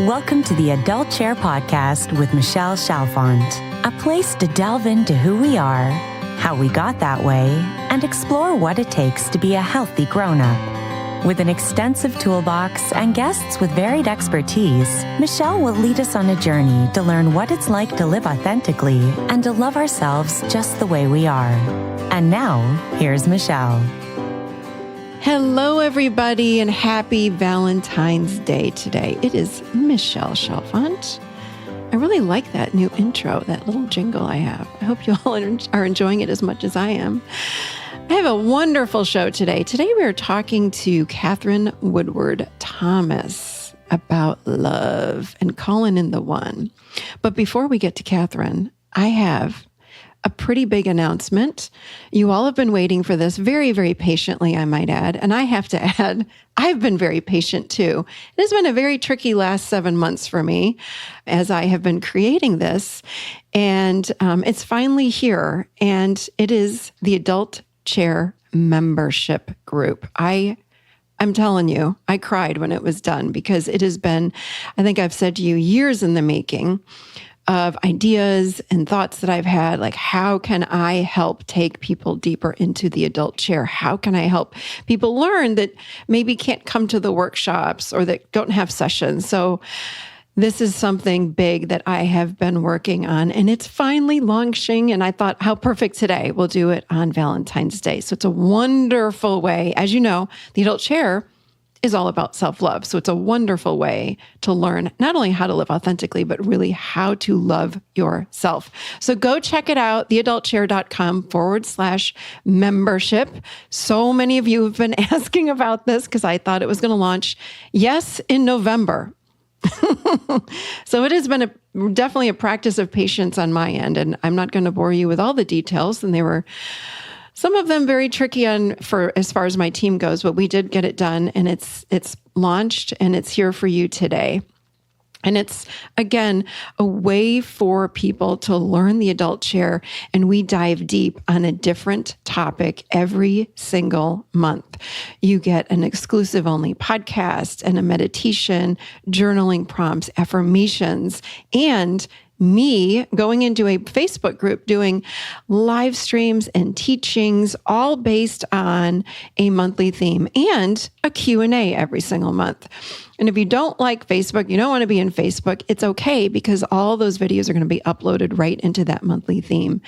Welcome to the Adult Chair Podcast with Michelle Chalfant, a place to delve into who we are, how we got that way, and explore what it takes to be a healthy grown-up. With an extensive toolbox and guests with varied expertise, Michelle will lead us on a journey to learn what it's like to live authentically and to love ourselves just the way we are. And now, here's Michelle. Hello, everybody, and happy Valentine's Day today. It is Michelle Chalfant. I really like that new intro, that little jingle I have. I hope you all are enjoying it as much as I am. I have a wonderful show today. Today we are talking to Katherine Woodward Thomas about love and calling in the one. But before we get to Katherine, I have a pretty big announcement. You all have been waiting for this very, very patiently, I might add. And I have to add, I've been very patient too. It has been a very tricky last 7 months for me as I have been creating this. And it's finally here. And it is the Adult Chair membership group. I'm telling you, I cried when it was done because it has been, I think I've said to you, years in the making of ideas and thoughts that I've had, like how can I help take people deeper into the adult chair? How can I help people learn that maybe can't come to the workshops or that don't have sessions? So this is something big that I have been working on, and it's finally launching, and I thought, how perfect today. We'll do it on Valentine's Day. So it's a wonderful way. As you know, the adult chair is all about self-love. So it's a wonderful way to learn not only how to live authentically, but really how to love yourself. So go check it out, theadultchair.com/membership. So many of you have been asking about this because I thought it was going to launch, yes, in November. So it has been definitely a practice of patience on my end, and I'm not going to bore you with all the details, and they were some of them very tricky for as far as my team goes, but we did get it done, and it's launched and it's here for you today. And it's, again, a way for people to learn the adult chair, and we dive deep on a different topic every single month. You get an exclusive only podcast and a meditation, journaling prompts, affirmations, and me going into a Facebook group doing live streams and teachings, all based on a monthly theme and a Q&A every single month. And if you don't like Facebook, you don't want to be in Facebook, it's okay because all those videos are going to be uploaded right into that monthly theme.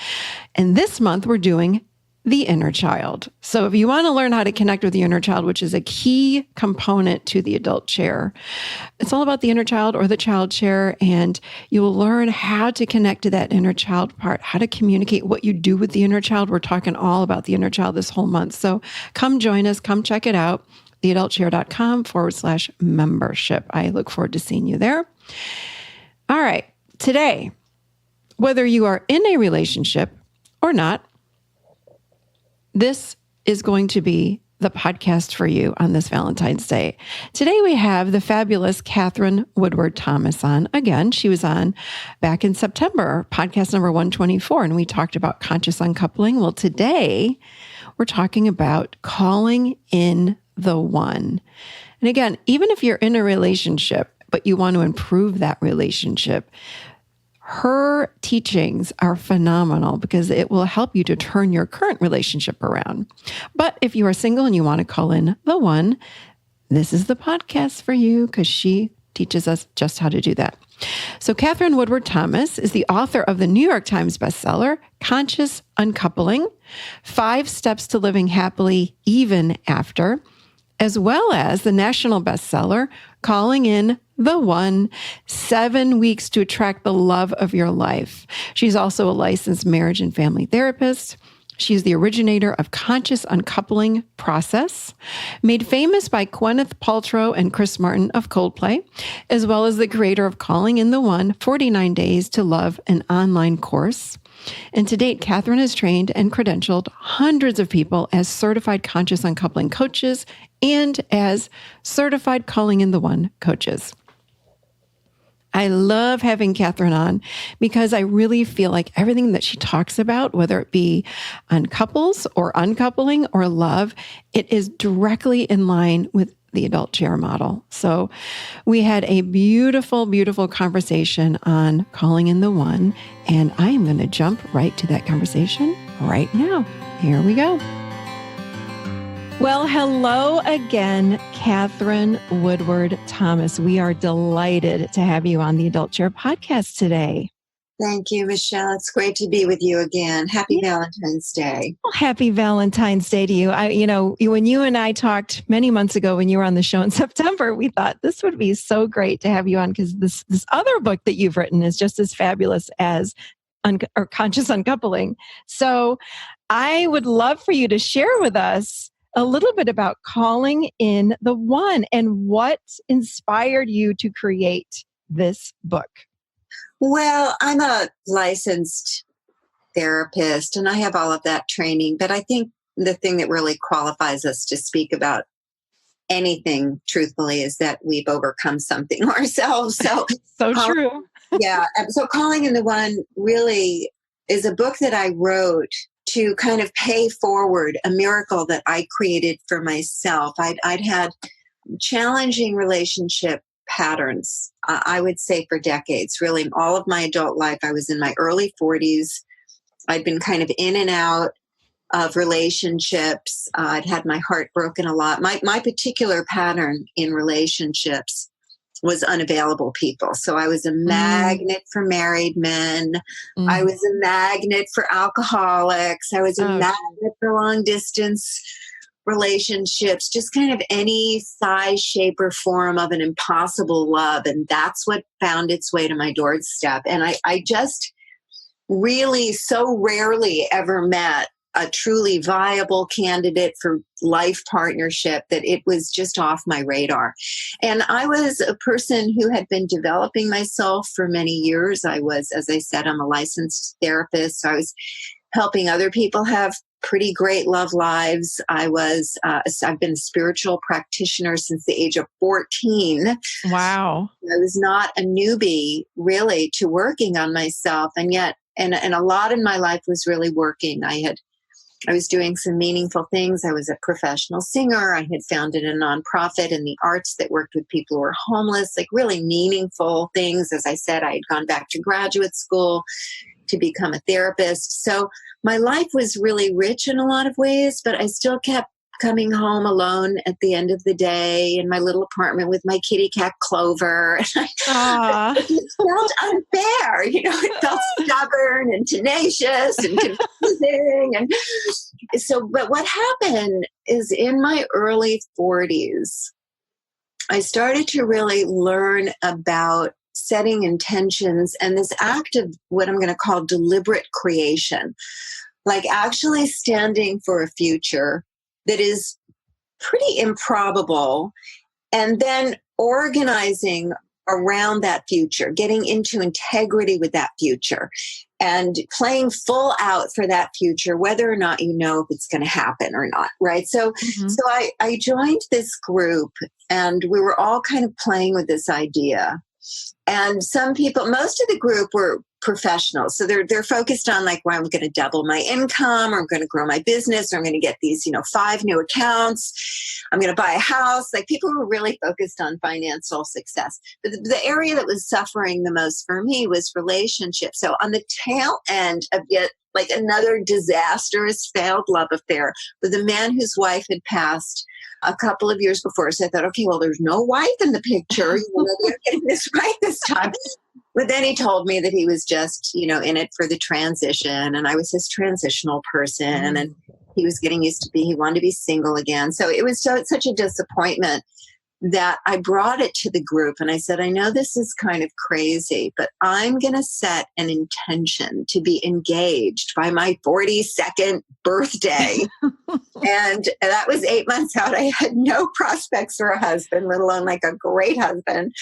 And this month we're doing the inner child. So if you want to learn how to connect with the inner child, which is a key component to the adult chair, it's all about the inner child or the child chair, and you will learn how to connect to that inner child part, how to communicate what you do with the inner child. We're talking all about the inner child this whole month. So come join us, come check it out, theadultchair.com/membership. I look forward to seeing you there. All right, today, whether you are in a relationship or not, this is going to be the podcast for you on this Valentine's Day. Today we have the fabulous Katherine Woodward Thomas on. Again, she was on back in September, podcast number 124, and we talked about conscious uncoupling. Well, today we're talking about calling in the one. And again, even if you're in a relationship, but you want to improve that relationship, her teachings are phenomenal because it will help you to turn your current relationship around. But if you are single and you want to call in the one, this is the podcast for you because she teaches us just how to do that. So Katherine Woodward Thomas is the author of the New York Times bestseller, Conscious Uncoupling, 5 Steps to Living Happily Even After, as well as the national bestseller, Calling in the One, 7 Weeks to Attract the Love of Your Life. She's also a licensed marriage and family therapist. She's the originator of Conscious Uncoupling Process, made famous by Gwyneth Paltrow and Chris Martin of Coldplay, as well as the creator of Calling in the One, 49 Days to Love, an online course. And to date, Katherine has trained and credentialed hundreds of people as certified conscious uncoupling coaches and as certified Calling in the One coaches. I love having Katherine on because I really feel like everything that she talks about, whether it be on couples or uncoupling or love, it is directly in line with the adult chair model. So we had a beautiful, beautiful conversation on calling in the one, and I am going to jump right to that conversation right now. Here we go. Well, hello again, Katherine Woodward Thomas. We are delighted to have you on the Adult Chair podcast today. Thank you, Michelle. It's great to be with you again. Happy Valentine's Day. Well, happy Valentine's Day to you. When you and I talked many months ago when you were on the show in September, we thought this would be so great to have you on because this other book that you've written is just as fabulous as Conscious Uncoupling. So I would love for you to share with us a little bit about calling in the one and what inspired you to create this book. Well, I'm a licensed therapist and I have all of that training, but I think the thing that really qualifies us to speak about anything truthfully is that we've overcome something ourselves. So, True. Yeah. So Calling in the One really is a book that I wrote to kind of pay forward a miracle that I created for myself. I'd had challenging relationship patterns, I would say for decades, really all of my adult life. I was in my early 40s. I'd been kind of in and out of relationships. I'd had my heart broken a lot. My particular pattern in relationships was unavailable people. So I was a magnet for married men. I was a magnet for alcoholics. I was a magnet for long distance relationships, just kind of any size, shape, or form of an impossible love. And that's what found its way to my doorstep. And I just really so rarely ever met a truly viable candidate for life partnership that it was just off my radar. And I was a person who had been developing myself for many years. I was, as I said, I'm a licensed therapist. So I was helping other people have pretty great love lives. I've been a spiritual practitioner since the age of 14. Wow. I was not a newbie really to working on myself. And yet, and a lot in my life was really working. I was doing some meaningful things. I was a professional singer. I had founded a nonprofit in the arts that worked with people who were homeless, like really meaningful things. As I said, I had gone back to graduate school to become a therapist. So my life was really rich in a lot of ways, but I still kept coming home alone at the end of the day in my little apartment with my kitty cat Clover. It felt unfair. It felt stubborn and tenacious and confusing. And so, but what happened is in my early 40s, I started to really learn about setting intentions and this act of what I'm going to call deliberate creation, like actually standing for a future that is pretty improbable and then organizing around that future, getting into integrity with that future and playing full out for that future, whether or not you know if it's going to happen or not, right? So I joined this group and we were all kind of playing with this idea. And some people, most of the group were professionals. So they're focused on like, well, I'm going to double my income, or I'm going to grow my business, or I'm going to get these, 5 new accounts. I'm going to buy a house. Like people were really focused on financial success. But the area that was suffering the most for me was relationships. So on the tail end of yet like another disastrous failed love affair with a man whose wife had passed a couple of years before. So I thought, okay, well, there's no wife in the picture. Maybe I'm getting this right this time. But then he told me that he was just, in it for the transition. And I was his transitional person. And he was getting used to he wanted to be single again. So it was such a disappointment that I brought it to the group and I said, I know this is kind of crazy, but I'm going to set an intention to be engaged by my 42nd birthday. And that was 8 months out. I had no prospects for a husband, let alone like a great husband.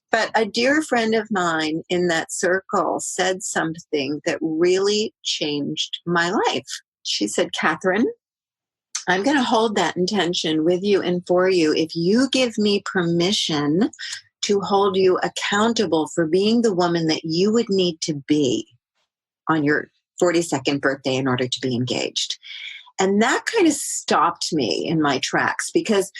But a dear friend of mine in that circle said something that really changed my life. She said, Katherine, I'm going to hold that intention with you and for you if you give me permission to hold you accountable for being the woman that you would need to be on your 42nd birthday in order to be engaged. And that kind of stopped me in my tracks because,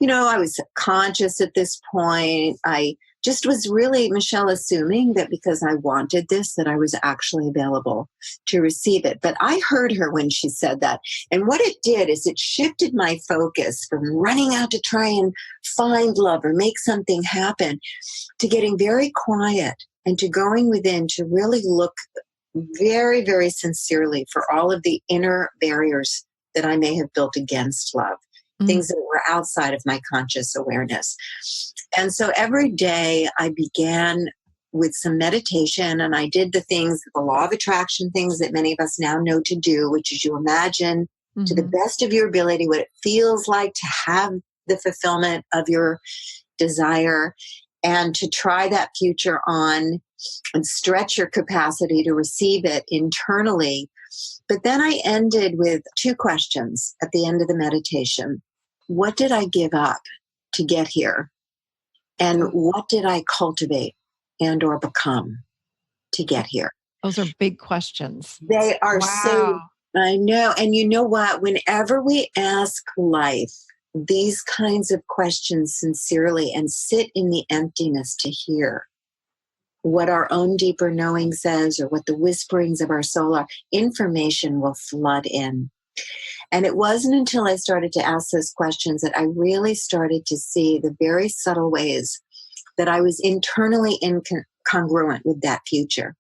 I was conscious at this point. I just was really, Michelle, assuming that because I wanted this, that I was actually available to receive it. But I heard her when she said that. And what it did is it shifted my focus from running out to try and find love or make something happen to getting very quiet and to going within to really look very, very sincerely for all of the inner barriers that I may have built against love, things that were outside of my conscious awareness. And so every day I began with some meditation, and I did the things, the law of attraction things that many of us now know to do, which is you imagine to the best of your ability what it feels like to have the fulfillment of your desire and to try that future on and stretch your capacity to receive it internally. But then I ended with 2 questions at the end of the meditation. What did I give up to get here? And what did I cultivate and or become to get here? Those are big questions. They are so, I know. And you know what? Whenever we ask life these kinds of questions sincerely and sit in the emptiness to hear what our own deeper knowing says or what the whisperings of our soul are, information will flood in. And it wasn't until I started to ask those questions that I really started to see the very subtle ways that I was internally incongruent with that future.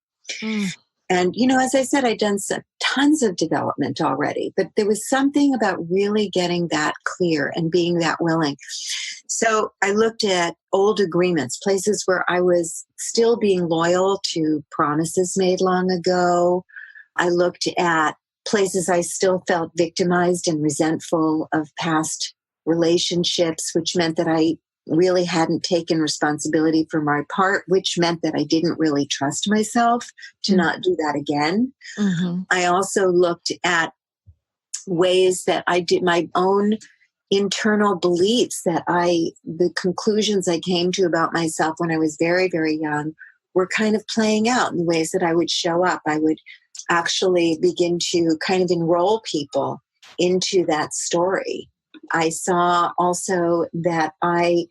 And, as I said, I'd done tons of development already, but there was something about really getting that clear and being that willing. So I looked at old agreements, places where I was still being loyal to promises made long ago. I looked at places I still felt victimized and resentful of past relationships, which meant that I really hadn't taken responsibility for my part, which meant that I didn't really trust myself to not do that again. I also looked at ways that I did my own internal beliefs that the conclusions I came to about myself when I was very, very young were kind of playing out in the ways that I would show up. I would actually begin to kind of enroll people into that story. I saw also that I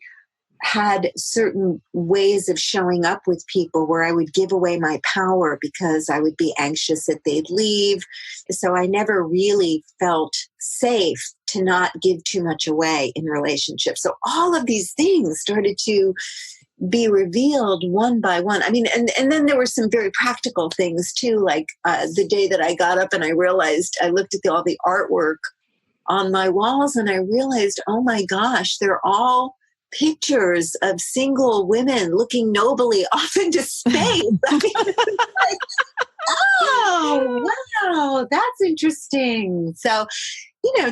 had certain ways of showing up with people where I would give away my power because I would be anxious that they'd leave. So I never really felt safe to not give too much away in relationships. So all of these things started to be revealed one by one. I mean, and then there were some very practical things too, like the day that I got up and I realized I looked at all the artwork on my walls and I realized, oh my gosh, they're all pictures of single women looking nobly off into space. I mean, it's like, oh, wow, that's interesting. So,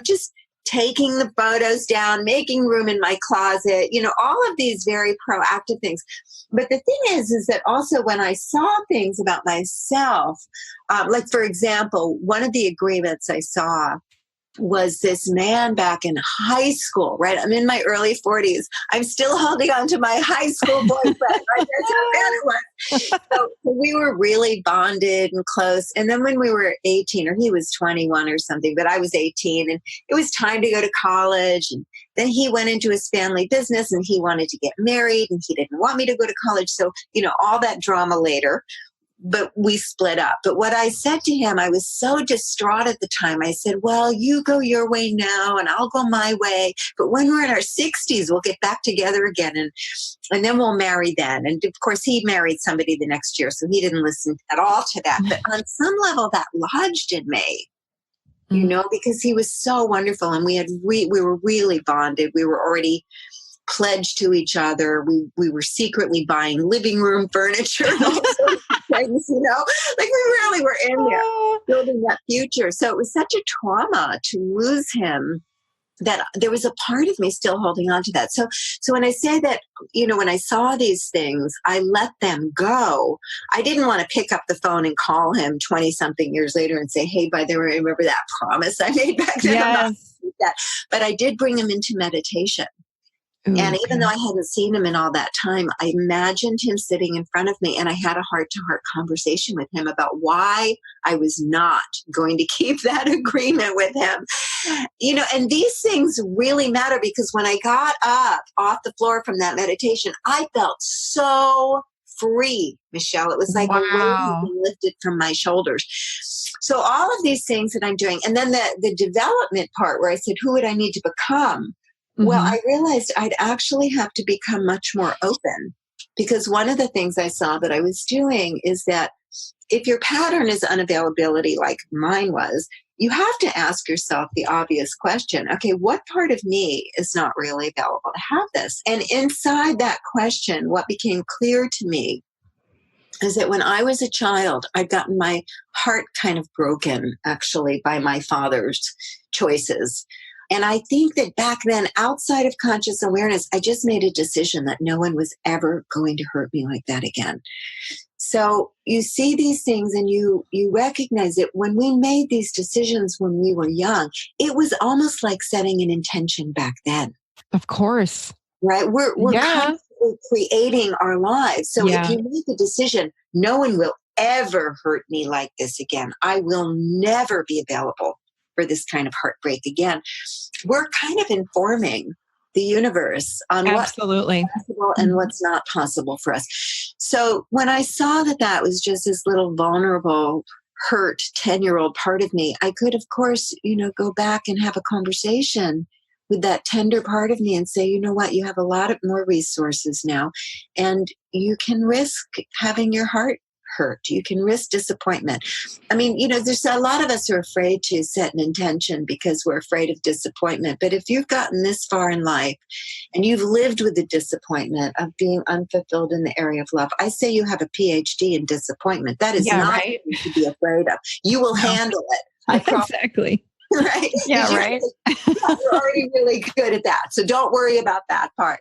just taking the photos down, making room in my closet, all of these very proactive things. But the thing is that also when I saw things about myself, like for example, one of the agreements I saw was this man back in high school, right? I'm in my early 40s. I'm still holding on to my high school boyfriend, right? That's how bad it was. So we were really bonded and close. And then when we were 18, or he was 21 or something, but I was 18, and it was time to go to college. And then he went into his family business and he wanted to get married and he didn't want me to go to college. So, all that drama later. But we split up. But what I said to him, I was so distraught at the time. I said, well, you go your way now and I'll go my way. But when we're in our 60s, we'll get back together again and then we'll marry then. And of course, he married somebody the next year, so he didn't listen at all to that. But on some level, that lodged in me, because he was so wonderful and we were really bonded. We were already pledged to each other. We were secretly buying living room furniture and all sorts of things, like we really were in there building that future. So it was such a trauma to lose him that there was a part of me still holding on to that. So when I say that, when I saw these things, I let them go. I didn't want to pick up the phone and call him 20 something years later and say, hey, by the way, remember that promise I made back then? Yes. I'm not that. But I did bring him into meditation. And even though I hadn't seen him in all that time, I imagined him sitting in front of me, and I had a heart-to-heart conversation with him about why I was not going to keep that agreement with him. And these things really matter, because when I got up off the floor from that meditation, I felt so free, Michelle. It was like a weight had been lifted from my shoulders. So all of these things that I'm doing, and then the development part where I said, who would I need to become? Well, I realized I'd actually have to become much more open, because one of the things I saw that I was doing is that if your pattern is unavailability like mine was, you have to ask yourself the obvious question, okay, what part of me is not really available to have this? And inside that question, what became clear to me is that when I was a child, I'd gotten my heart kind of broken, actually, by my father's choices. And I think that back then, outside of conscious awareness, I just made a decision that no one was ever going to hurt me like that again. So you see these things and you recognize that when we made these decisions when we were young, it was almost like setting an intention back then. Of course. Right? We're constantly creating our lives. So if you make the decision, no one will ever hurt me like this again. I will never be available for this kind of heartbreak again. We're kind of informing the universe on what's possible and what's not possible for us. So when I saw that that was just this little vulnerable, hurt 10-year-old part of me, I could, of course, go back and have a conversation with that tender part of me and say, you know what, you have a lot of more resources now, and you can risk having your heart hurt. You can risk disappointment. I mean, there's a lot of us who are afraid to set an intention because we're afraid of disappointment. But if you've gotten this far in life and you've lived with the disappointment of being unfulfilled in the area of love, I say you have a PhD in disappointment. That is not something to be afraid of. You will handle it. I promise. Exactly. Right? Yeah, right. You're already really good at that. So don't worry about that part.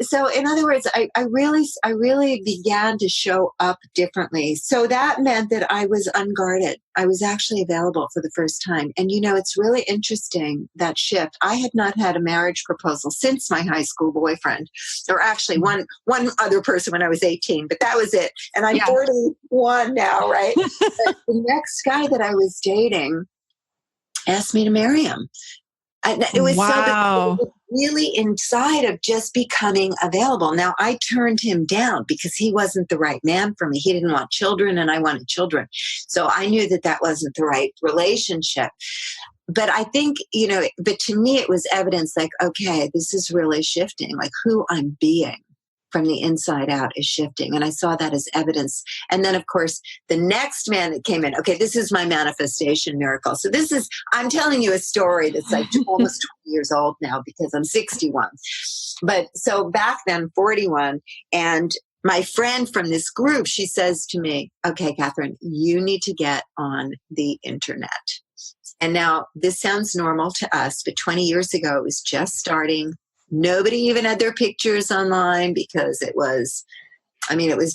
So in other words, I really began to show up differently. So that meant that I was unguarded. I was actually available for the first time. And it's really interesting, that shift. I had not had a marriage proposal since my high school boyfriend, or actually one other person when I was 18, but that was it. And I'm 41 now, right? But the next guy that I was dating asked me to marry him. And it was so really inside of just becoming available. Now, I turned him down because he wasn't the right man for me. He didn't want children and I wanted children. So I knew that that wasn't the right relationship. But I think, but to me, it was evidence like, okay, this is really shifting, like who I'm being from the inside out is shifting. And I saw that as evidence. And then, of course, the next man that came in, okay, this is my manifestation miracle. So I'm telling you a story that's like almost 20 years old now because I'm 61. But so back then, 41, and my friend from this group, she says to me, okay, Katherine, you need to get on the internet. And now this sounds normal to us, but 20 years ago, it was just starting. Nobody even had their pictures online because it was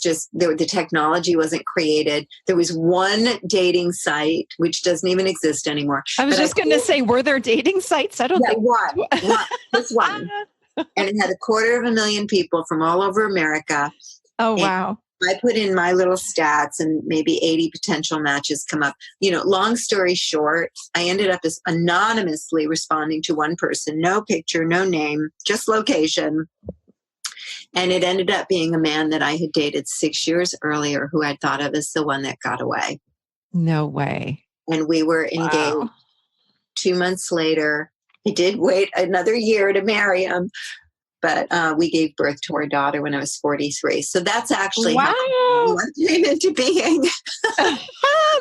just, the technology wasn't created. There was one dating site, which doesn't even exist anymore. I was just going to say, were there dating sites? I don't think. One. Just one. And it had 250,000 people from all over America. Oh, wow. I put in my little stats and maybe 80 potential matches come up. Long story short, I ended up as anonymously responding to one person, no picture, no name, just location. And it ended up being a man that I had dated 6 years earlier who I thought of as the one that got away. No way. And we were engaged. Wow. 2 months later. I did wait another year to marry him. But we gave birth to our daughter when I was 43. So that's actually how I came into being.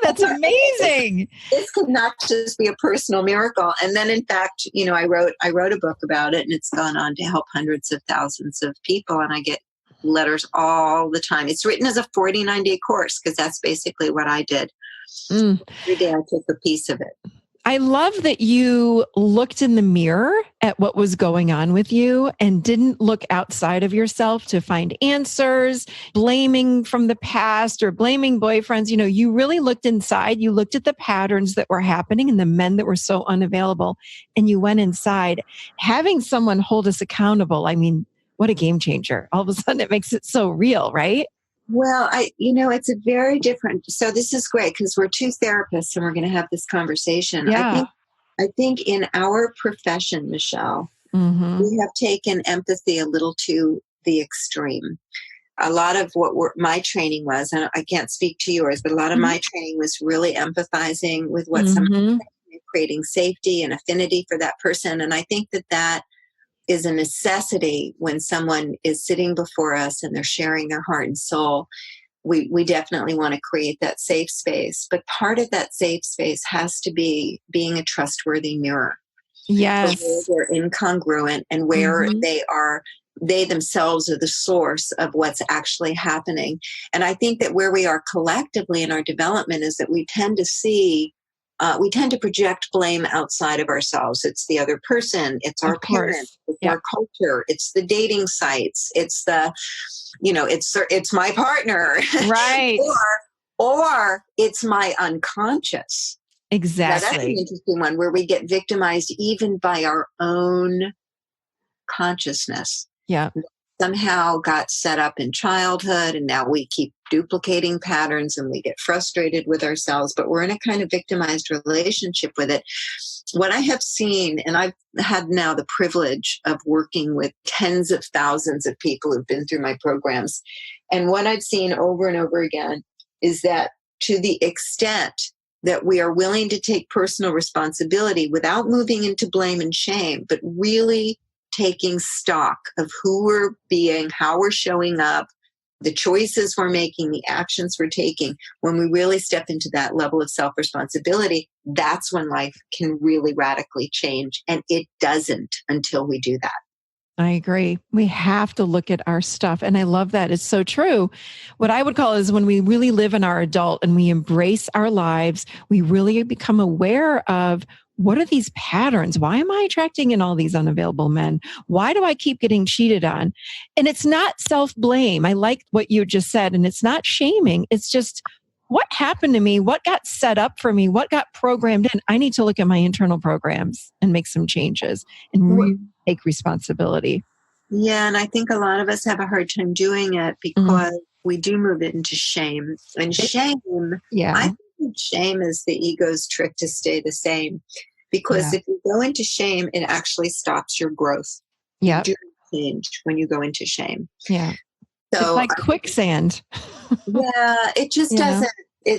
That's amazing. This could not just be a personal miracle. And then, in fact, I wrote a book about it, and it's gone on to help hundreds of thousands of people. And I get letters all the time. It's written as a 49-day course because that's basically what I did. Every day I took a piece of it. I love that you looked in the mirror at what was going on with you and didn't look outside of yourself to find answers, blaming from the past or blaming boyfriends. You really looked inside. You looked at the patterns that were happening and the men that were so unavailable, and you went inside. Having someone hold us accountable, I mean, what a game changer. All of a sudden it makes it so real, right? Well, it's a very different. So this is great because we're two therapists and we're going to have this conversation. Yeah. I think in our profession, Michelle, we have taken empathy a little to the extreme. A lot of what my training was, and I can't speak to yours, but a lot of my training was really empathizing with what someone creating safety and affinity for that person. And I think that is a necessity when someone is sitting before us and they're sharing their heart and soul. We definitely want to create that safe space. But part of that safe space has to be being a trustworthy mirror. Yes. Where they're incongruent and where they themselves are the source of what's actually happening. And I think that where we are collectively in our development is that we tend to project blame outside of ourselves. It's the other person. It's our parents. It's our culture. It's the dating sites. It's it's my partner. Right. or it's my unconscious. Exactly. Now, that's an interesting one where we get victimized even by our own consciousness. Yeah. Somehow got set up in childhood, and now we keep duplicating patterns and we get frustrated with ourselves, but we're in a kind of victimized relationship with it. What I have seen, and I've had now the privilege of working with tens of thousands of people who've been through my programs, and what I've seen over and over again is that to the extent that we are willing to take personal responsibility without moving into blame and shame, but really taking stock of who we're being, how we're showing up, the choices we're making, the actions we're taking, when we really step into that level of self-responsibility, that's when life can really radically change. And it doesn't until we do that. I agree. We have to look at our stuff. And I love that. It's so true. What I would call is when we really live in our adult and we embrace our lives, we really become aware of what are these patterns? Why am I attracting in all these unavailable men? Why do I keep getting cheated on? And it's not self-blame. I like what you just said. And it's not shaming. It's just what happened to me? What got set up for me? What got programmed in? I need to look at my internal programs and make some changes and really take responsibility. Yeah. And I think a lot of us have a hard time doing it because we do move it into shame. And shame, I think shame is the ego's trick to stay the same. Because if you go into shame, it actually stops your growth. Yeah. You do change when you go into shame. Yeah. So it's like quicksand. It just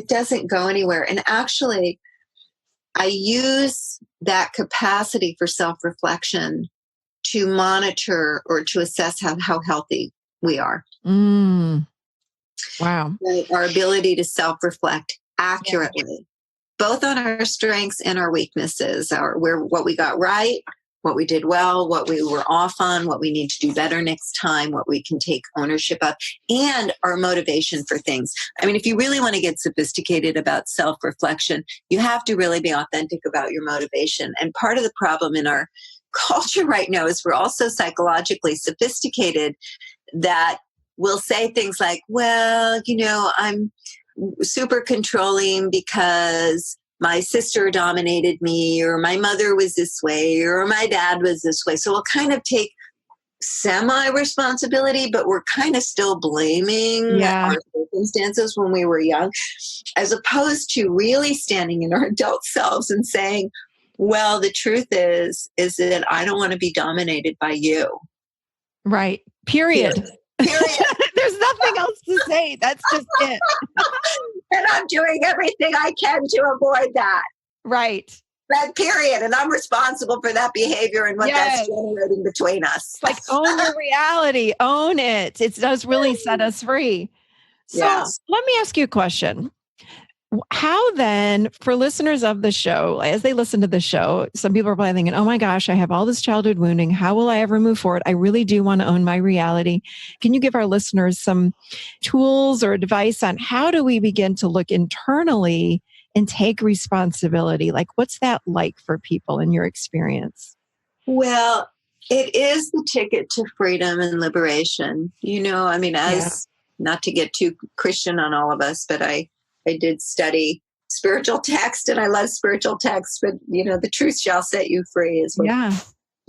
doesn't go anywhere. And actually, I use that capacity for self-reflection to monitor or to assess how healthy we are. Wow. Right? Our ability to self-reflect accurately, both on our strengths and our weaknesses, what we got right, what we did well, what we were off on, what we need to do better next time, what we can take ownership of, and our motivation for things. I mean, if you really want to get sophisticated about self-reflection, you have to really be authentic about your motivation. And part of the problem in our culture right now is we're also psychologically sophisticated that we'll say things like, well, I'm super controlling because my sister dominated me, or my mother was this way, or my dad was this way. So we'll kind of take semi-responsibility, but we're kind of still blaming our circumstances when we were young, as opposed to really standing in our adult selves and saying, well, the truth is that I don't want to be dominated by you. Right. Period. There's nothing else to say. That's just it. And I'm doing everything I can to avoid that. Right. That period. And I'm responsible for that behavior and what that's generating between us. Like, own your reality. Own it. It does really set us free. So let me ask you a question. How then, for listeners of the show, as they listen to the show, some people are probably thinking, oh my gosh, I have all this childhood wounding. How will I ever move forward? I really do want to own my reality. Can you give our listeners some tools or advice on how do we begin to look internally and take responsibility? Like, what's that like for people in your experience? Well, it is the ticket to freedom and liberation. I mean, as not to get too Christian on all of us, but I did study spiritual text and I love spiritual text, but the truth shall set you free is what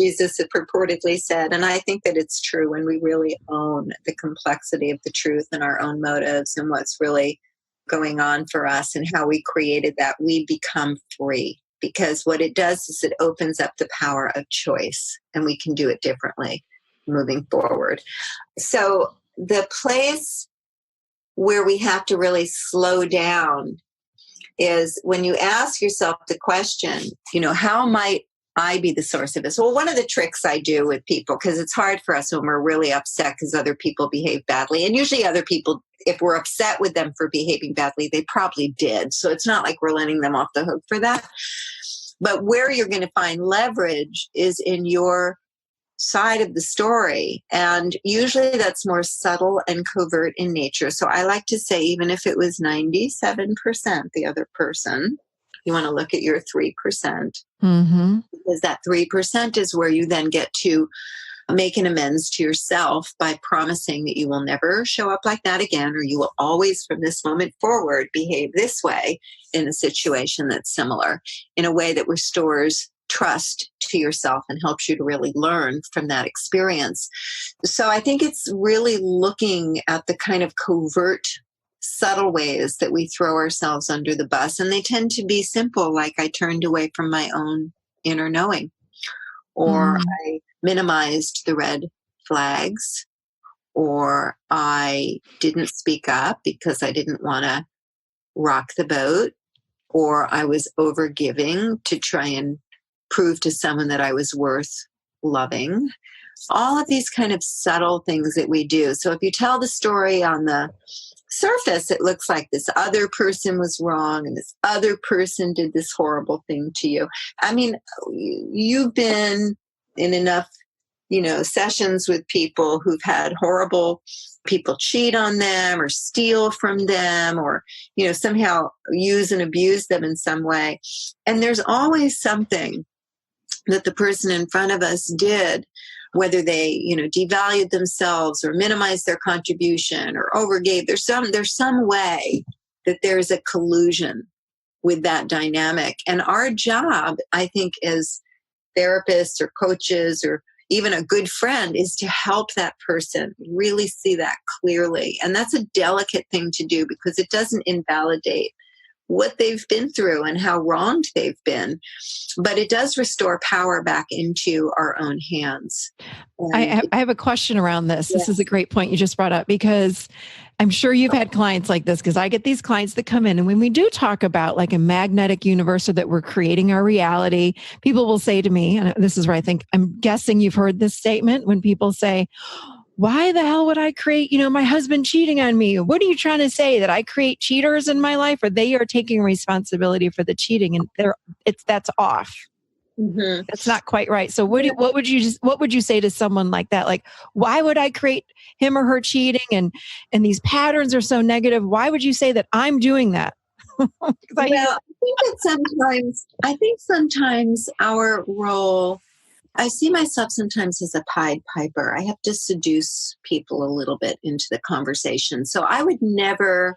Jesus had purportedly said. And I think that it's true when we really own the complexity of the truth and our own motives and what's really going on for us and how we created that, we become free. Because what it does is it opens up the power of choice and we can do it differently moving forward. So the place where we have to really slow down is when you ask yourself the question, how might I be the source of this? Well, one of the tricks I do with people, because it's hard for us when we're really upset because other people behave badly. And usually other people, if we're upset with them for behaving badly, they probably did. So it's not like we're letting them off the hook for that. But where you're going to find leverage is in your side of the story. And usually that's more subtle and covert in nature. So I like to say, even if it was 97% the other person, you want to look at your 3%. Mm-hmm. Because that 3% is where you then get to make an amends to yourself by promising that you will never show up like that again, or you will always from this moment forward behave this way in a situation that's similar, in a way that restores trust to yourself and helps you to really learn from that experience. So I think it's really looking at the kind of covert, subtle ways that we throw ourselves under the bus. And they tend to be simple, like I turned away from my own inner knowing, or I minimized the red flags, or I didn't speak up because I didn't want to rock the boat, or I was overgiving to try and prove to someone that I was worth loving. All of these kind of subtle things that we do. So if you tell the story on the surface, it looks like this other person was wrong and this other person did this horrible thing to you. I mean, you've been in enough, sessions with people who've had horrible people cheat on them or steal from them or, somehow use and abuse them in some way. And there's always something that the person in front of us did, whether they, devalued themselves or minimized their contribution or overgave. There's some way that there's a collusion with that dynamic. And our job, I think, as therapists or coaches or even a good friend is to help that person really see that clearly. And that's a delicate thing to do because it doesn't invalidate what they've been through and how wronged they've been, but it does restore power back into our own hands. I have a question around this. This is a great point you just brought up, because I'm sure you've had clients like this, because I get these clients that come in, and when we do talk about like a magnetic universe, or that we're creating our reality, people will say to me, and this is where I'm guessing you've heard this statement, when people say, why the hell would I create, my husband cheating on me? What are you trying to say, that I create cheaters in my life, or they are taking responsibility for the cheating, and that's off. Mm-hmm. That's not quite right. So what would you say to someone like that? Like, why would I create him or her cheating, and these patterns are so negative? Why would you say that I'm doing that? I think sometimes our role, I see myself sometimes as a Pied Piper. I have to seduce people a little bit into the conversation. So I would never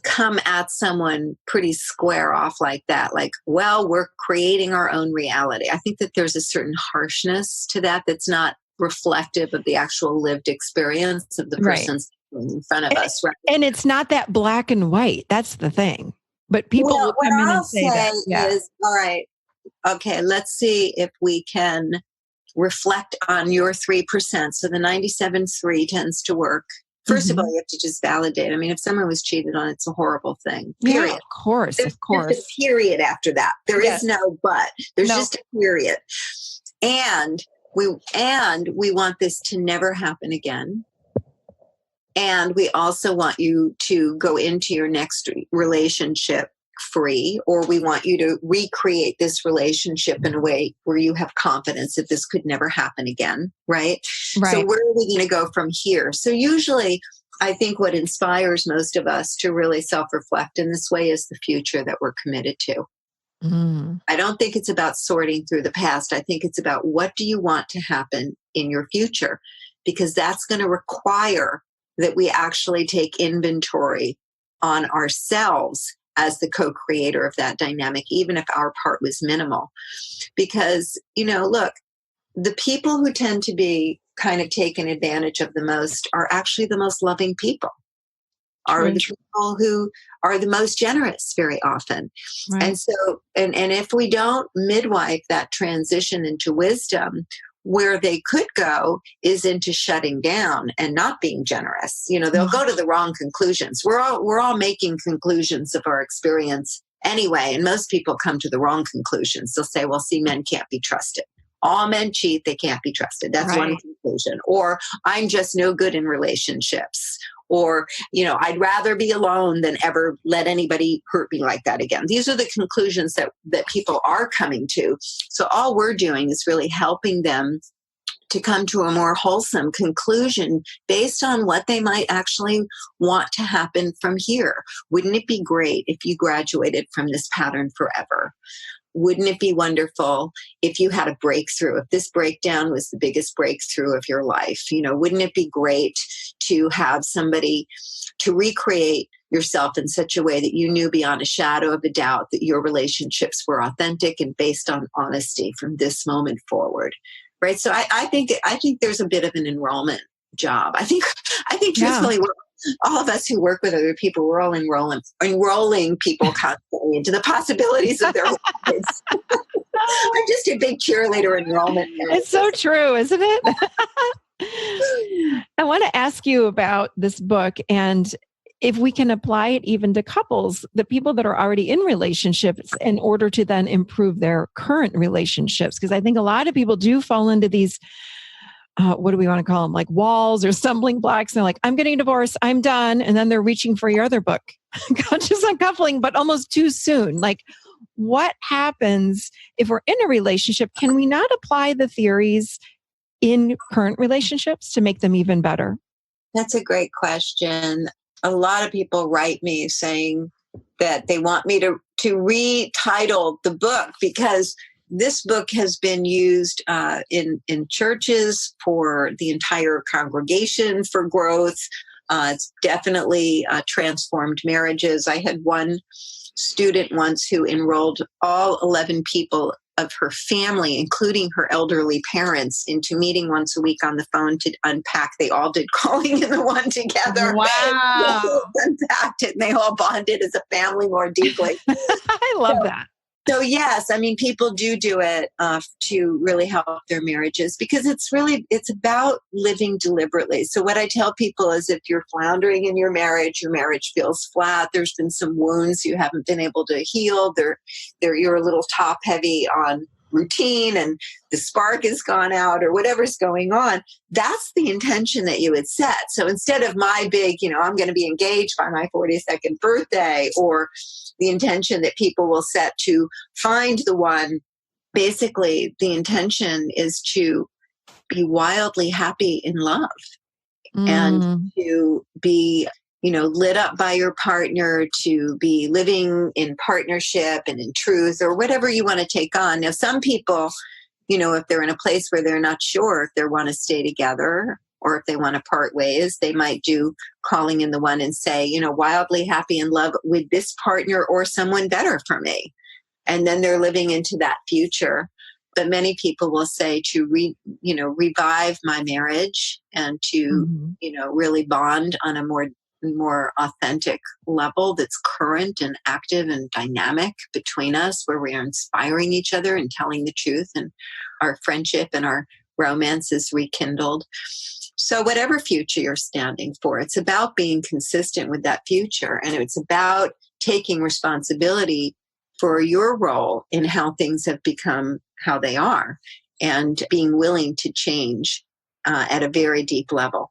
come at someone pretty square off like that. Like, well, we're creating our own reality. I think that there's a certain harshness to that that's not reflective of the actual lived experience of the person's in front of us. Right? And it's not that black and white. That's the thing. But people will come in and say that. Is, all right, okay, let's see if we can reflect on your 3%. So the 97.3 tends to work. First of all, you have to just validate. I mean, if someone was cheated on, it's a horrible thing. Period. Yeah, of course. There's just a period after that. There is no but. There's just a period. And we want this to never happen again. And we also want you to go into your next relationship free, or we want you to recreate this relationship in a way where you have confidence that this could never happen again, right? So where are we going to go from here? So usually I think what inspires most of us to really self-reflect in this way is the future that we're committed to. Mm. I don't think it's about sorting through the past. I think it's about what do you want to happen in your future? Because that's going to require that we actually take inventory on ourselves as the co-creator of that dynamic, even if our part was minimal. Because, look, the people who tend to be kind of taken advantage of the most are actually the most loving people, are the people who are the most generous very often. Right. And so, and if we don't midwife that transition into wisdom, where they could go is into shutting down and not being generous. They'll go to the wrong conclusions. We're all making conclusions of our experience anyway, and most people come to the wrong conclusions. They'll say, well, see, men can't be trusted. All men cheat, they can't be trusted. That's Right. one conclusion. Or I'm just no good in relationships. Or, I'd rather be alone than ever let anybody hurt me like that again. These are the conclusions that people are coming to. So all we're doing is really helping them to come to a more wholesome conclusion based on what they might actually want to happen from here. Wouldn't it be great if you graduated from this pattern forever? Wouldn't it be wonderful if you had a breakthrough, if this breakdown was the biggest breakthrough of your life? Wouldn't it be great to have somebody to recreate yourself in such a way that you knew beyond a shadow of a doubt that your relationships were authentic and based on honesty from this moment forward? Right. So I think there's a bit of an enrollment job. I think truthfully, all of us who work with other people, we're all enrolling people constantly into the possibilities of their lives. I'm just a big cheerleader enrollment. It's so true, isn't it? I want to ask you about this book and if we can apply it even to couples, the people that are already in relationships, in order to then improve their current relationships. Because I think a lot of people do fall into these, what do we want to call them? Like walls or stumbling blocks. They're like, I'm getting a divorce, I'm done. And then they're reaching for your other book, Conscious Uncoupling, but almost too soon. Like, what happens if we're in a relationship? Can we not apply the theories in current relationships to make them even better? That's a great question. A lot of people write me saying that they want me to retitle the book because this book has been used in churches for the entire congregation for growth. It's definitely transformed marriages. I had one student once who enrolled all 11 people of her family, including her elderly parents, into meeting once a week on the phone to unpack. They all did Calling in the One together. Wow. They unpacked it and they all bonded as a family more deeply. I love that. So yes, I mean, people do it to really help their marriages because it's about living deliberately. So what I tell people is if you're floundering in your marriage feels flat, there's been some wounds you haven't been able to heal, you're a little top heavy on routine and the spark has gone out or whatever's going on, that's the intention that you would set. So instead of my big, I'm going to be engaged by my 42nd birthday, or the intention that people will set to find the one, basically the intention is to be wildly happy in love and to be lit up by your partner, to be living in partnership and in truth, or whatever you want to take on. Now, some people, if they're in a place where they're not sure if they want to stay together or if they want to part ways, they might do Calling in the One and say, wildly happy in love with this partner or someone better for me. And then they're living into that future. But many people will say to revive my marriage and to, really bond on a more authentic level that's current and active and dynamic between us, where we are inspiring each other and telling the truth, and our friendship and our romance is rekindled. So whatever future you're standing for, it's about being consistent with that future, and it's about taking responsibility for your role in how things have become how they are, and being willing to change at a very deep level.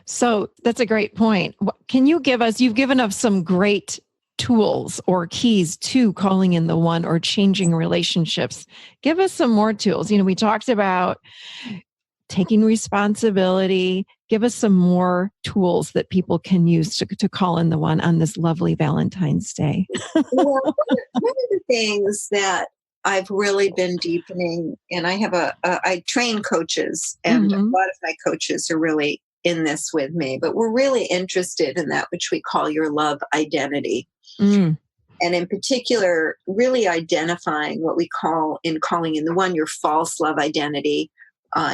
So that's a great point. Can you you've given us some great tools or keys to calling in the one or changing relationships. Give us some more tools. We talked about taking responsibility, give us some more tools that people can use to call in the one on this lovely Valentine's Day. Well, one of the things that I've really been deepening, and I train coaches, and a lot of my coaches are really in this with me, but we're really interested in that which we call your love identity. And in particular, really identifying what we call, in calling in the one, your false love identity.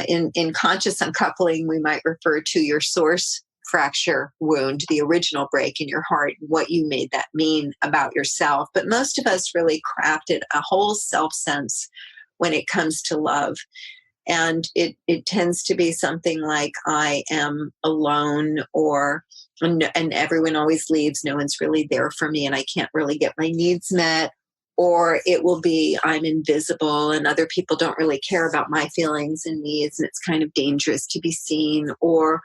In conscious uncoupling, we might refer to your source fracture wound, the original break in your heart, what you made that mean about yourself. But most of us really crafted a whole self sense when it comes to love. And it tends to be something like, I am alone, and everyone always leaves. No one's really there for me, and I can't really get my needs met. Or it will be, I'm invisible and other people don't really care about my feelings and needs, and it's kind of dangerous to be seen. Or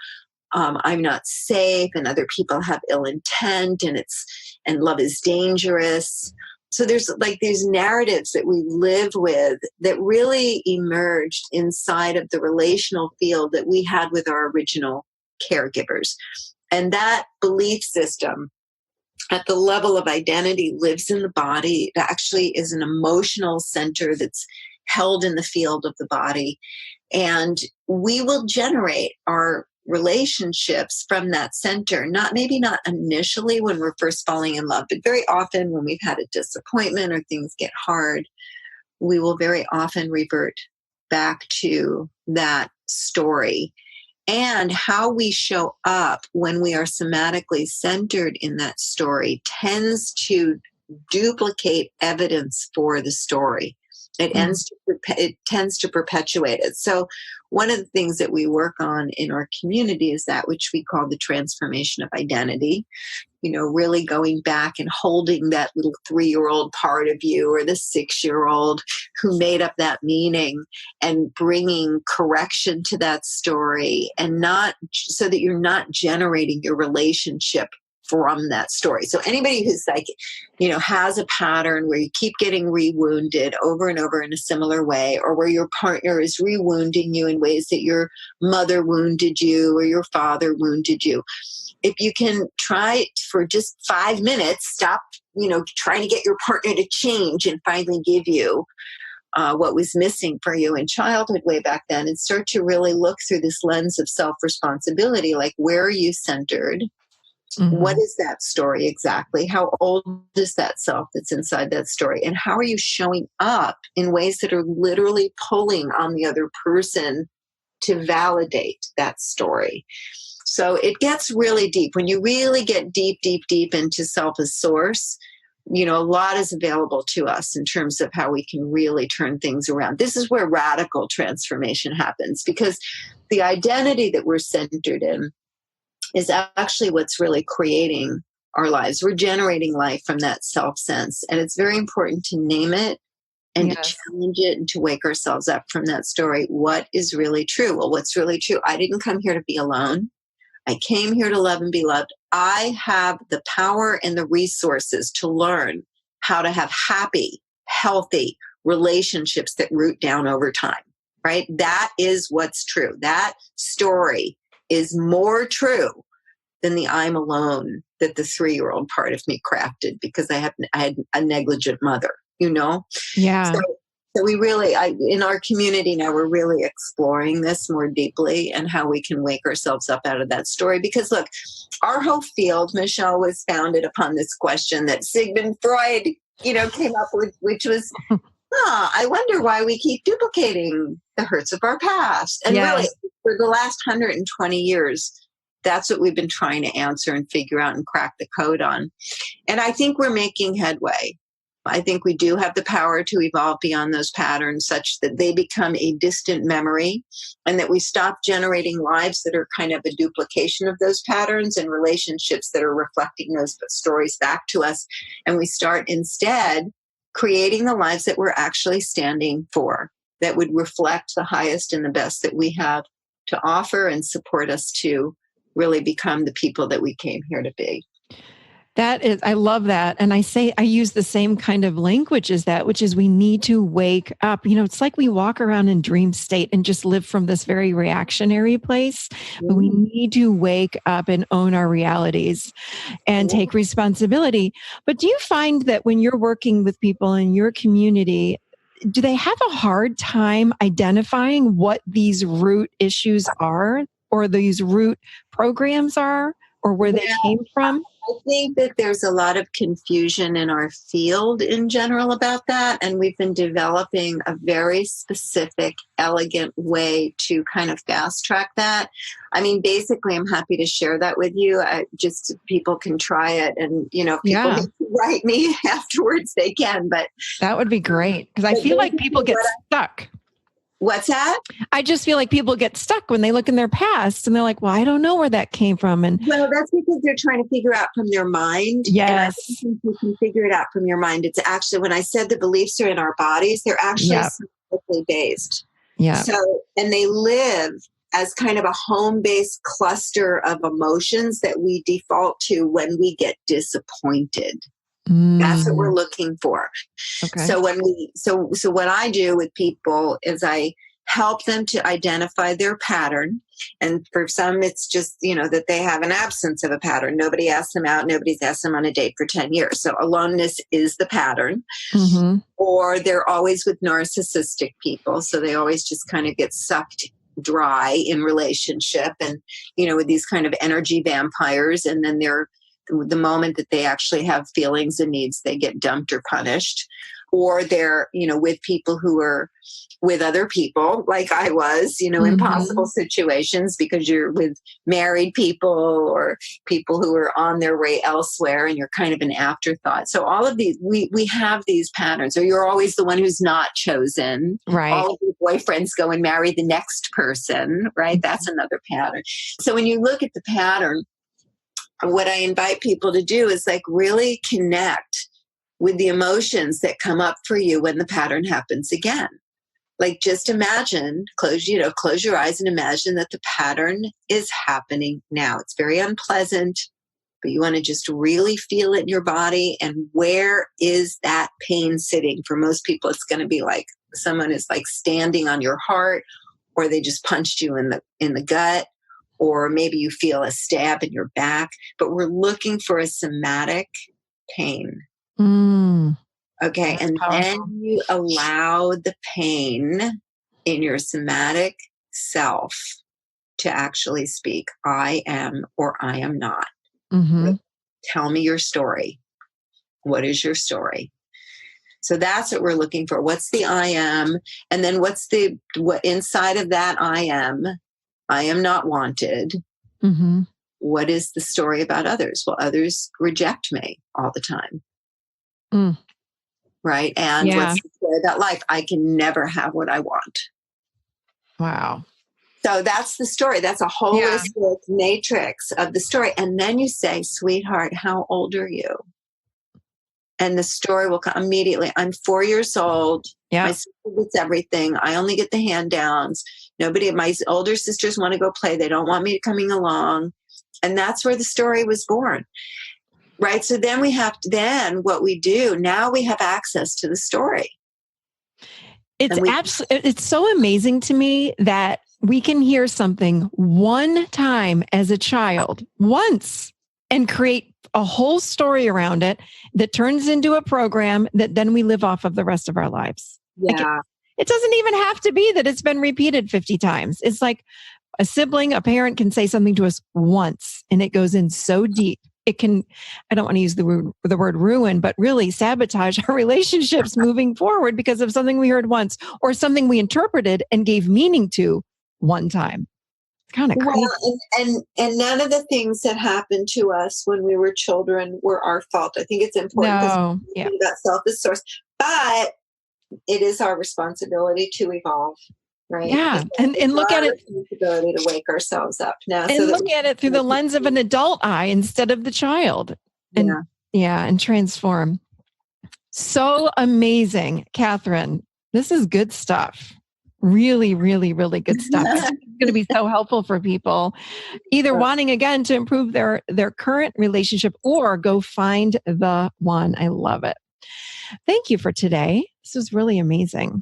I'm not safe and other people have ill intent, and love is dangerous. So there's like these narratives that we live with that really emerged inside of the relational field that we had with our original caregivers. And that belief system at the level of identity lives in the body. It actually is an emotional center that's held in the field of the body. And we will generate our relationships from that center, maybe not initially when we're first falling in love, but very often when we've had a disappointment or things get hard, we will very often revert back to that story. And how we show up when we are somatically centered in that story tends to duplicate evidence for the story. It tends to perpetuate it. So one of the things that we work on in our community is that which we call the transformation of identity. Really going back and holding that little 3-year-old part of you or the 6-year-old who made up that meaning and bringing correction to that story, and not so that you're not generating your relationship from that story. So anybody who's like, has a pattern where you keep getting re-wounded over and over in a similar way, or where your partner is re-wounding you in ways that your mother wounded you or your father wounded you, if you can try for just 5 minutes, stop, trying to get your partner to change and finally give you what was missing for you in childhood way back then, and start to really look through this lens of self-responsibility, like, where are you centered? What is that story exactly? How old is that self that's inside that story? And how are you showing up in ways that are literally pulling on the other person to validate that story? So it gets really deep. When you really get deep, deep, deep into self as source, a lot is available to us in terms of how we can really turn things around. This is where radical transformation happens, because the identity that we're centered in is actually what's really creating our lives. We're generating life from that self sense. And it's very important to name it and to challenge it and to wake ourselves up from that story. What is really true? Well, what's really true? I didn't come here to be alone. I came here to love and be loved. I have the power and the resources to learn how to have happy, healthy relationships that root down over time, right? That is what's true. That story is more true than the I'm alone that the 3-year-old part of me crafted because I had a negligent mother, Yeah. So we really, in our community now, we're really exploring this more deeply and how we can wake ourselves up out of that story. Because look, our whole field, Michelle, was founded upon this question that Sigmund Freud, came up with, which was, I wonder why we keep duplicating the hurts of our past. And really, for the last 120 years, that's what we've been trying to answer and figure out and crack the code on. And I think we're making headway. I think we do have the power to evolve beyond those patterns such that they become a distant memory, and that we stop generating lives that are kind of a duplication of those patterns and relationships that are reflecting those stories back to us. And we start instead creating the lives that we're actually standing for, that would reflect the highest and the best that we have to offer and support us to really become the people that we came here to be. I love that. And I use the same kind of language as that, which is we need to wake up. It's like we walk around in dream state and just live from this very reactionary place. But we need to wake up and own our realities and take responsibility. But do you find that when you're working with people in your community, do they have a hard time identifying what these root issues are, or these root programs are, or where they came from? I think that there's a lot of confusion in our field in general about that. And we've been developing a very specific, elegant way to kind of fast track that. I mean, basically, I'm happy to share that with you. Just people can try it. And, if people need to write me afterwards, they can. But that would be great, because I feel like people get stuck. What's that? I just feel like people get stuck when they look in their past and they're like, well, I don't know where that came from. And well, that's because they're trying to figure out from their mind. Yes. And I think you can figure it out from your mind. It's actually, when I said the beliefs are in our bodies, they're actually scientifically based. Yeah. So, and they live as kind of a home-based cluster of emotions that we default to when we get disappointed. That's what we're looking for. Okay. So so what I do with people is I help them to identify their pattern. And for some, it's just, that they have an absence of a pattern. Nobody asks them out. Nobody's asked them on a date for 10 years. So aloneness is the pattern. Mm-hmm. Or they're always with narcissistic people. So they always just kind of get sucked dry in relationship and, with these kind of energy vampires. And then the moment that they actually have feelings and needs, they get dumped or punished. Or they're, with people who are with other people, like I was, impossible situations because you're with married people or people who are on their way elsewhere and you're kind of an afterthought. So all of these, we have these patterns. Or you're always the one who's not chosen. Right. All of your boyfriends go and marry the next person, right? That's another pattern. So when you look at the pattern, what I invite people to do is really connect with the emotions that come up for you when the pattern happens again. Just imagine, close your eyes and imagine that the pattern is happening now. It's very unpleasant, but you want to just really feel it in your body. And where is that pain sitting? For most people, it's going to be like someone is standing on your heart, or they just punched you in the gut. Or maybe you feel a stab in your back, but we're looking for a somatic pain. Okay. That's and powerful. Then you allow the pain in your somatic self to actually speak, I am or I am not. Mm-hmm. Tell me your story. What is your story? So that's what we're looking for. What's the I am? And then what inside of that I am not wanted. Mm-hmm. What is the story about others? Well, others reject me all the time. Right? And what's the story about life? I can never have what I want. Wow. So that's the story. That's a holistic matrix of the story. And then you say, sweetheart, how old are you? And the story will come immediately. I'm 4 years old. Yeah. My sister gets everything. I only get the hand downs. My older sisters want to go play. They don't want me coming along. And that's where the story was born. Right. So then what we do, now we have access to the story. It's so amazing to me that we can hear something one time as a child, once, and create a whole story around it that turns into a program that then we live off of the rest of our lives. Yeah. It doesn't even have to be that it's been repeated 50 times. It's like a sibling, a parent can say something to us once and it goes in so deep. It can, I don't want to use the word ruin, but really sabotage our relationships moving forward because of something we heard once or something we interpreted and gave meaning to one time. It's kind of crazy. Well, and none of the things that happened to us when we were children were our fault. I think it's important that self is source, but it is our responsibility to evolve. Right. Yeah. And look at it. Responsibility to wake ourselves up now. And look at it through the lens of an adult eye instead of the child. And and transform. So amazing, Katherine. This is good stuff. Really, really, really good stuff. It's going to be so helpful for people either wanting again to improve their current relationship or go find the one. I love it. Thank you for today. This was really amazing.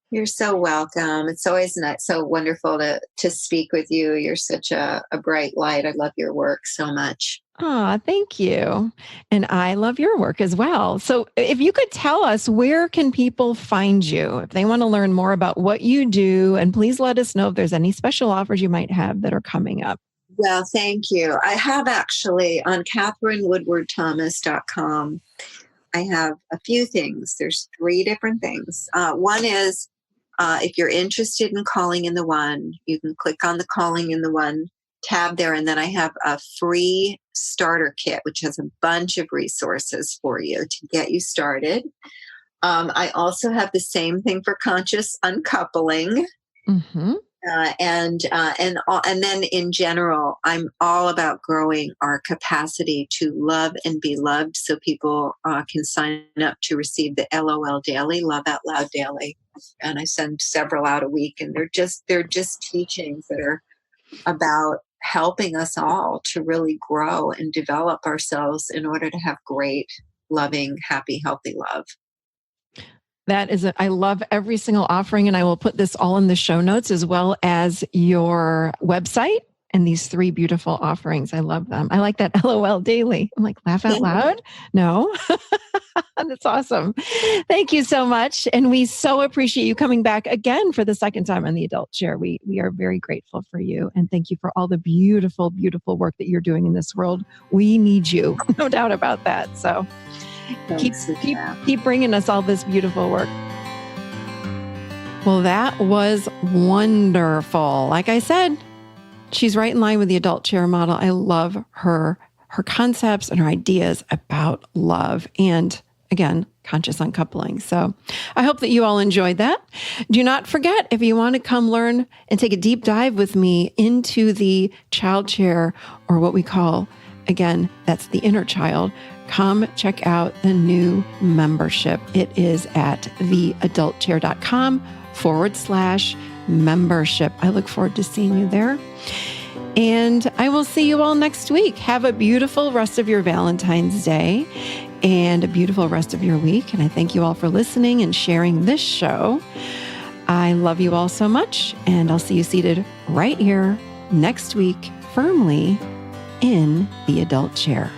You're so welcome. It's always so wonderful to speak with you. You're such a bright light. I love your work so much. Thank you. And I love your work as well. So if you could tell us, where can people find you if they want to learn more about what you do? And please let us know if there's any special offers you might have that are coming up. Well, thank you. I have actually on KatherineWoodwardThomas.com. I have a few things. There's 3 different things. One is if you're interested in calling in the one, you can click on the calling in the one tab there. And then I have a free starter kit, which has a bunch of resources for you to get you started. I also have the same thing for conscious uncoupling. Mm-hmm. And then in general, I'm all about growing our capacity to love and be loved, so people can sign up to receive the LOL Daily, Love Out Loud Daily, and I send several out a week, and they're just teachings that are about helping us all to really grow and develop ourselves in order to have great, loving, happy, healthy love. I love every single offering, and I will put this all in the show notes as well as your website and these 3 beautiful offerings. I love them. I like that LOL Daily. I'm like, laugh out loud? No. That's awesome. Thank you so much. And we so appreciate you coming back again for the second time on the Adult Chair. We are very grateful for you. And thank you for all the beautiful, beautiful work that you're doing in this world. We need you. No doubt about that. So keep bringing us all this beautiful work. Well, that was wonderful. Like I said, she's right in line with the Adult Chair model. I love her concepts and her ideas about love and, again, conscious uncoupling. So I hope that you all enjoyed that. Do not forget, if you want to come learn and take a deep dive with me into the child chair, or what we call, again, that's the inner child, come check out the new membership. It is at theadultchair.com/membership. I look forward to seeing you there. And I will see you all next week. Have a beautiful rest of your Valentine's Day and a beautiful rest of your week. And I thank you all for listening and sharing this show. I love you all so much. And I'll see you seated right here next week, firmly in the Adult Chair.